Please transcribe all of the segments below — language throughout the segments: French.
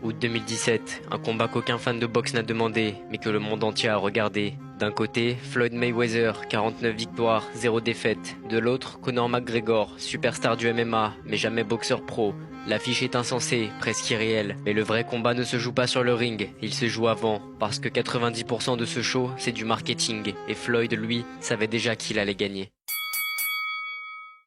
Août 2017, un combat qu'aucun fan de boxe n'a demandé, mais que le monde entier a regardé. D'un côté, Floyd Mayweather, 49 victoires, 0 défaites. De l'autre, Conor McGregor, superstar du MMA, mais jamais boxeur pro. L'affiche est insensée, presque irréelle. Mais le vrai combat ne se joue pas sur le ring, il se joue avant. Parce que 90% de ce show, c'est du marketing. Et Floyd, lui, savait déjà qu'il allait gagner.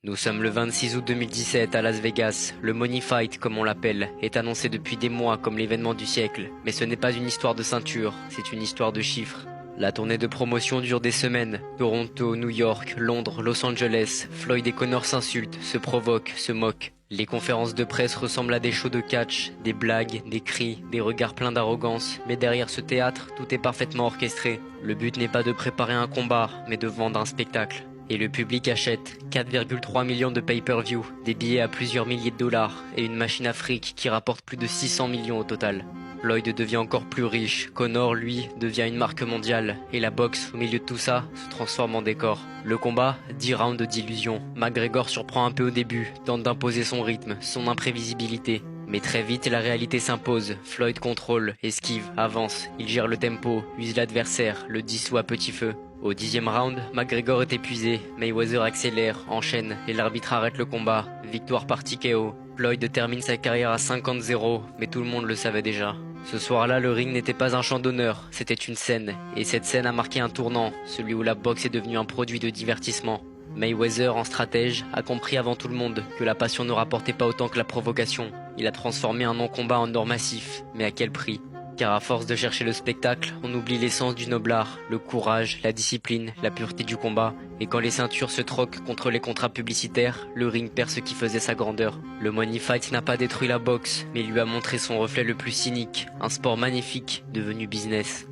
Nous sommes le 26 août 2017 à Las Vegas. Le Money Fight, comme on l'appelle, est annoncé depuis des mois comme l'événement du siècle. Mais ce n'est pas une histoire de ceinture, c'est une histoire de chiffres. La tournée de promotion dure des semaines. Toronto, New York, Londres, Los Angeles. Floyd et Conor s'insultent, se provoquent, se moquent. Les conférences de presse ressemblent à des shows de catch, des blagues, des cris, des regards pleins d'arrogance. Mais derrière ce théâtre, tout est parfaitement orchestré. Le but n'est pas de préparer un combat, mais de vendre un spectacle. Et le public achète 4,3 millions de pay-per-view, des billets à plusieurs milliers de dollars et une machine à fric qui rapporte plus de 600 millions au total. Floyd devient encore plus riche, Conor, lui, devient une marque mondiale et la boxe, au milieu de tout ça, se transforme en décor. Le combat, 10 rounds d'illusion. McGregor surprend un peu au début, tente d'imposer son rythme, son imprévisibilité. Mais très vite, la réalité s'impose. Floyd contrôle, esquive, avance. Il gère le tempo, use l'adversaire, le dissout à petit feu. Au 10e round, McGregor est épuisé. Mayweather accélère, enchaîne et l'arbitre arrête le combat. Victoire par TKO. Floyd termine sa carrière à 50-0, mais tout le monde le savait déjà. Ce soir-là, le ring n'était pas un champ d'honneur, c'était une scène. Et cette scène a marqué un tournant, celui où la boxe est devenue un produit de divertissement. Mayweather, en stratège, a compris avant tout le monde que la passion ne rapportait pas autant que la provocation. Il a transformé un non-combat en or massif, mais à quel prix ? Car à force de chercher le spectacle, on oublie l'essence du noble art, le courage, la discipline, la pureté du combat. Et quand les ceintures se troquent contre les contrats publicitaires, le ring perd ce qui faisait sa grandeur. Le Money Fight n'a pas détruit la boxe, mais lui a montré son reflet le plus cynique, un sport magnifique devenu business.